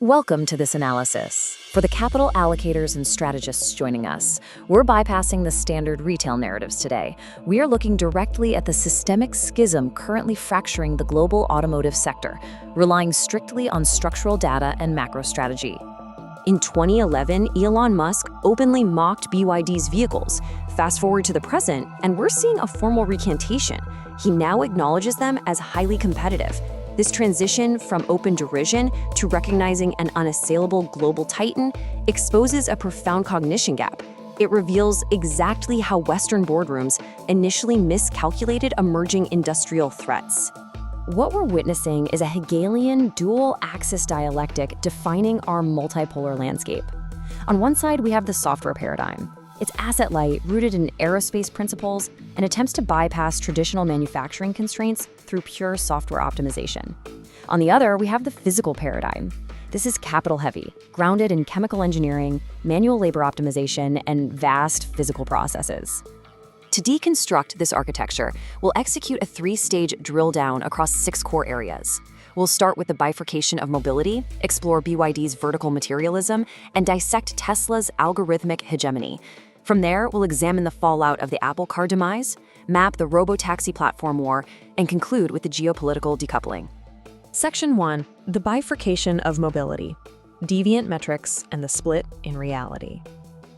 Welcome to this analysis. For the capital allocators and strategists joining us, we're bypassing the standard retail narratives today. We are looking directly at the systemic schism currently fracturing the global automotive sector, relying strictly on structural data and macro strategy. In 2011, Elon Musk openly mocked BYD's vehicles. Fast forward to the present, and we're seeing a formal recantation. He now acknowledges them as highly competitive. This transition from open derision to recognizing an unassailable global titan exposes a profound cognition gap. It reveals exactly how Western boardrooms initially miscalculated emerging industrial threats. What we're witnessing is a Hegelian dual-axis dialectic defining our multipolar landscape. On one side, we have the software paradigm. It's asset-light, rooted in aerospace principles, and attempts to bypass traditional manufacturing constraints through pure software optimization. On the other, we have the physical paradigm. This is capital-heavy, grounded in chemical engineering, manual labor optimization, and vast physical processes. To deconstruct this architecture, we'll execute a three-stage drill down across 6 core areas. We'll start with the bifurcation of mobility, explore BYD's vertical materialism, and dissect Tesla's algorithmic hegemony. From there, we'll examine the fallout of the Apple car demise, map the Robotaxi platform war, and conclude with the geopolitical decoupling. Section 1. The bifurcation of mobility, deviant metrics, and the split in reality.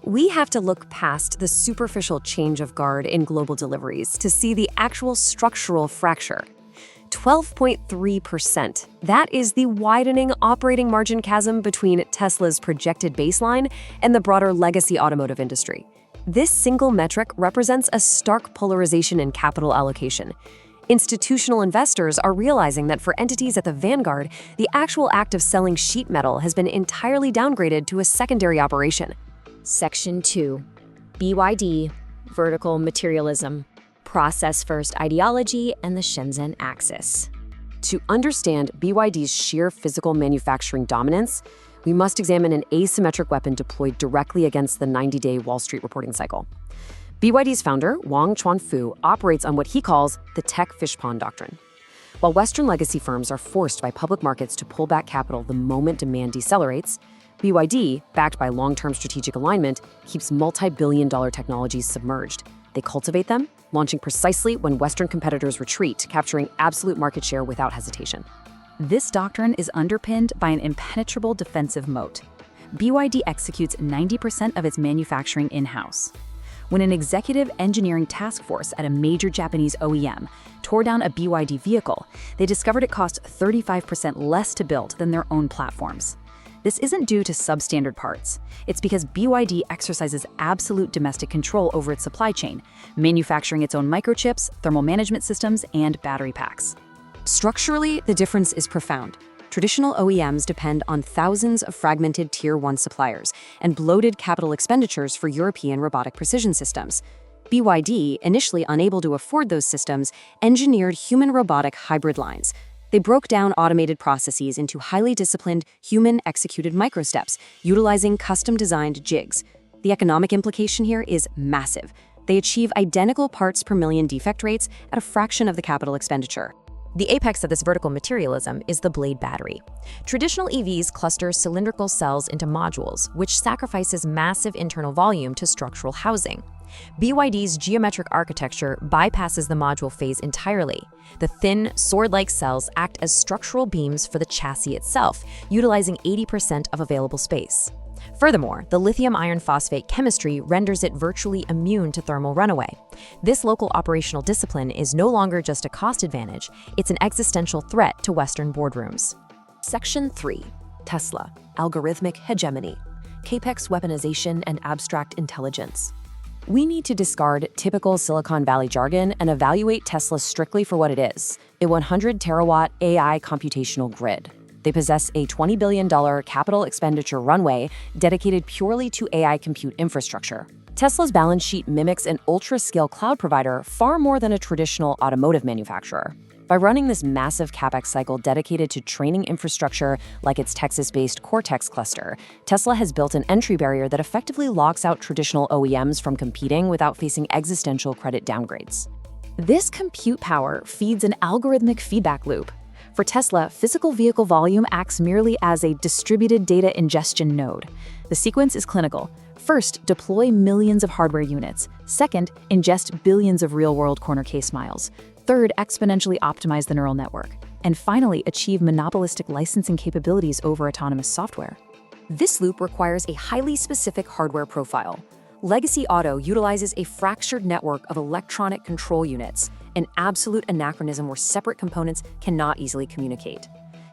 We have to look past the superficial change of guard in global deliveries to see the actual structural fracture. 12.3%. That is the widening operating margin chasm between Tesla's projected baseline and the broader legacy automotive industry. This single metric represents a stark polarization in capital allocation. Institutional investors are realizing that for entities at the vanguard, the actual act of selling sheet metal has been entirely downgraded to a secondary operation. Section 2. BYD, vertical materialism, process-first ideology, and the Shenzhen Axis. To understand BYD's sheer physical manufacturing dominance, we must examine an asymmetric weapon deployed directly against the 90-day Wall Street reporting cycle. BYD's founder, Wang Chuanfu, operates on what he calls the Tech Fish Pond Doctrine. While Western legacy firms are forced by public markets to pull back capital the moment demand decelerates, BYD, backed by long-term strategic alignment, keeps multi-billion-dollar technologies submerged. They cultivate them, launching precisely when Western competitors retreat, capturing absolute market share without hesitation. This doctrine is underpinned by an impenetrable defensive moat. BYD executes 90% of its manufacturing in-house. When an executive engineering task force at a major Japanese OEM tore down a BYD vehicle, they discovered it cost 35% less to build than their own platforms. This isn't due to substandard parts. It's because BYD exercises absolute domestic control over its supply chain, manufacturing its own microchips, thermal management systems, and battery packs. Structurally, the difference is profound. Traditional OEMs depend on thousands of fragmented Tier 1 suppliers and bloated capital expenditures for European robotic precision systems. BYD, initially unable to afford those systems, engineered human-robotic hybrid lines. They broke down automated processes into highly disciplined, human-executed microsteps, utilizing custom-designed jigs. The economic implication here is massive. They achieve identical parts per million defect rates at a fraction of the capital expenditure. The apex of this vertical materialism is the blade battery. Traditional EVs cluster cylindrical cells into modules, which sacrifices massive internal volume to structural housing. BYD's geometric architecture bypasses the module phase entirely. The thin, sword-like cells act as structural beams for the chassis itself, utilizing 80% of available space. Furthermore, the lithium iron phosphate chemistry renders it virtually immune to thermal runaway. This local operational discipline is no longer just a cost advantage, it's an existential threat to Western boardrooms. Section 3. Tesla, algorithmic hegemony, Capex weaponization and abstract intelligence. We need to discard typical Silicon Valley jargon and evaluate Tesla strictly for what it is, a 100-terawatt AI computational grid. They possess a $20 billion capital expenditure runway dedicated purely to AI compute infrastructure. Tesla's balance sheet mimics an ultra-scale cloud provider far more than a traditional automotive manufacturer. By running this massive Capex cycle dedicated to training infrastructure like its Texas-based Cortex cluster, Tesla has built an entry barrier that effectively locks out traditional OEMs from competing without facing existential credit downgrades. This compute power feeds an algorithmic feedback loop. For Tesla, physical vehicle volume acts merely as a distributed data ingestion node. The sequence is clinical. First, deploy millions of hardware units. Second, ingest billions of real-world corner case miles. Third, exponentially optimize the neural network. And finally, achieve monopolistic licensing capabilities over autonomous software. This loop requires a highly specific hardware profile. Legacy auto utilizes a fractured network of electronic control units, an absolute anachronism where separate components cannot easily communicate.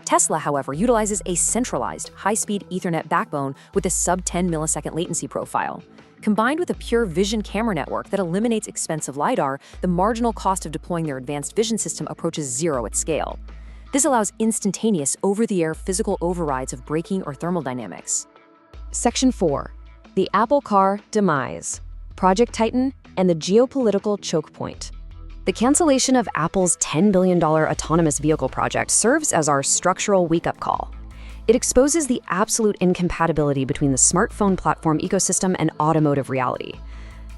Tesla, however, utilizes a centralized, high-speed Ethernet backbone with a sub-10 millisecond latency profile. Combined with a pure vision camera network that eliminates expensive LiDAR, the marginal cost of deploying their advanced vision system approaches zero at scale. This allows instantaneous over-the-air physical overrides of braking or thermal dynamics. Section 4. The Apple Car Demise, Project Titan, and the Geopolitical Choke Point. The cancellation of Apple's $10 billion autonomous vehicle project serves as our structural wake-up call. It exposes the absolute incompatibility between the smartphone platform ecosystem and automotive reality.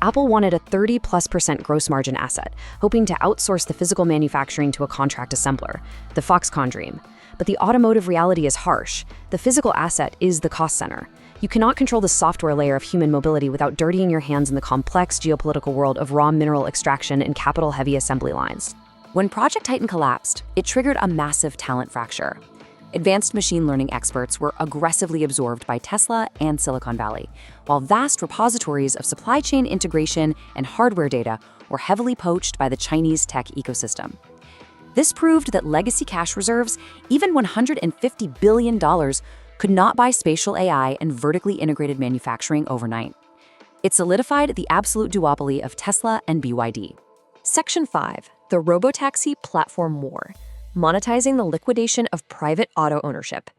Apple wanted a 30+% gross margin asset, hoping to outsource the physical manufacturing to a contract assembler, the Foxconn dream. But the automotive reality is harsh. The physical asset is the cost center. You cannot control the software layer of human mobility without dirtying your hands in the complex geopolitical world of raw mineral extraction and capital-heavy assembly lines. When Project Titan collapsed, it triggered a massive talent fracture. Advanced machine learning experts were aggressively absorbed by Tesla and Silicon Valley, while vast repositories of supply chain integration and hardware data were heavily poached by the Chinese tech ecosystem. This proved that legacy cash reserves, even $150 billion, could not buy spatial AI and vertically integrated manufacturing overnight. It solidified the absolute duopoly of Tesla and BYD. Section 5. The Robotaxi Platform War. Monetizing the liquidation of private auto ownership.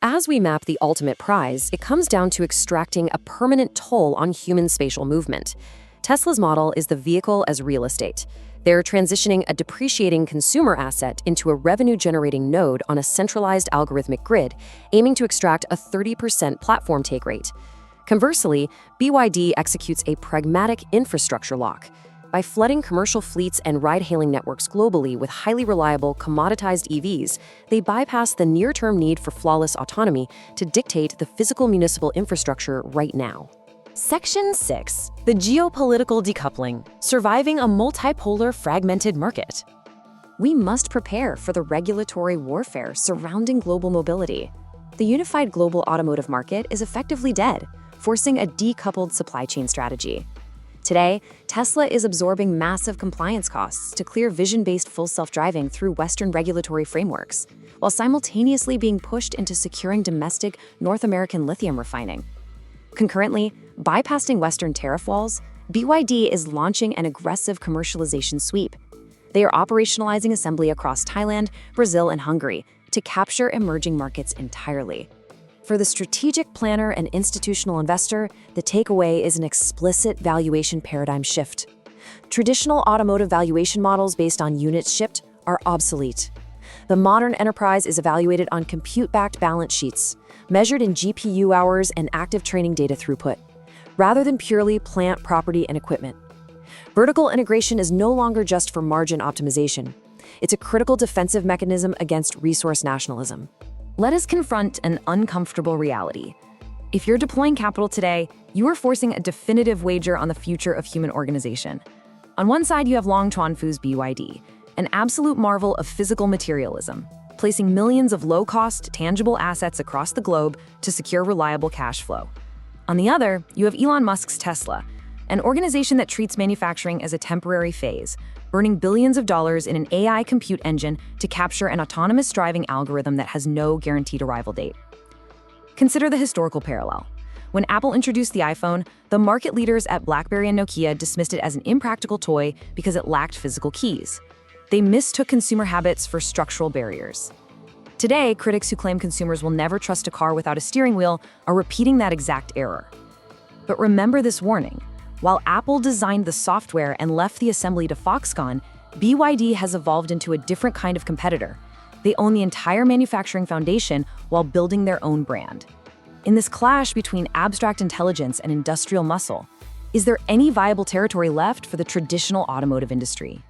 As we map the ultimate prize, it comes down to extracting a permanent toll on human spatial movement. Tesla's model is the vehicle as real estate. They're transitioning a depreciating consumer asset into a revenue-generating node on a centralized algorithmic grid, aiming to extract a 30% platform take rate. Conversely, BYD executes a pragmatic infrastructure lock. By flooding commercial fleets and ride-hailing networks globally with highly reliable, commoditized EVs, they bypass the near-term need for flawless autonomy to dictate the physical municipal infrastructure right now. Section 6. The Geopolitical Decoupling, Surviving a Multipolar Fragmented Market. We must prepare for the regulatory warfare surrounding global mobility. The unified global automotive market is effectively dead, forcing a decoupled supply chain strategy. Today, Tesla is absorbing massive compliance costs to clear vision-based full self-driving through Western regulatory frameworks, while simultaneously being pushed into securing domestic North American lithium refining. Concurrently, bypassing Western tariff walls, BYD is launching an aggressive commercialization sweep. They are operationalizing assembly across Thailand, Brazil, and Hungary to capture emerging markets entirely. For the strategic planner and institutional investor, the takeaway is an explicit valuation paradigm shift. Traditional automotive valuation models based on units shipped are obsolete. The modern enterprise is evaluated on compute-backed balance sheets, measured in GPU hours and active training data throughput, rather than purely plant, property, and equipment. Vertical integration is no longer just for margin optimization. It's a critical defensive mechanism against resource nationalism. Let us confront an uncomfortable reality. If you're deploying capital today, you are forcing a definitive wager on the future of human organization. On one side, you have Long Chuanfu's BYD, an absolute marvel of physical materialism, placing millions of low-cost, tangible assets across the globe to secure reliable cash flow. On the other, you have Elon Musk's Tesla, an organization that treats manufacturing as a temporary phase, burning billions of dollars in an AI compute engine to capture an autonomous driving algorithm that has no guaranteed arrival date. Consider the historical parallel. When Apple introduced the iPhone, the market leaders at BlackBerry and Nokia dismissed it as an impractical toy because it lacked physical keys. They mistook consumer habits for structural barriers. Today, critics who claim consumers will never trust a car without a steering wheel are repeating that exact error. But remember this warning. While Apple designed the software and left the assembly to Foxconn, BYD has evolved into a different kind of competitor. They own the entire manufacturing foundation while building their own brand. In this clash between abstract intelligence and industrial muscle, is there any viable territory left for the traditional automotive industry?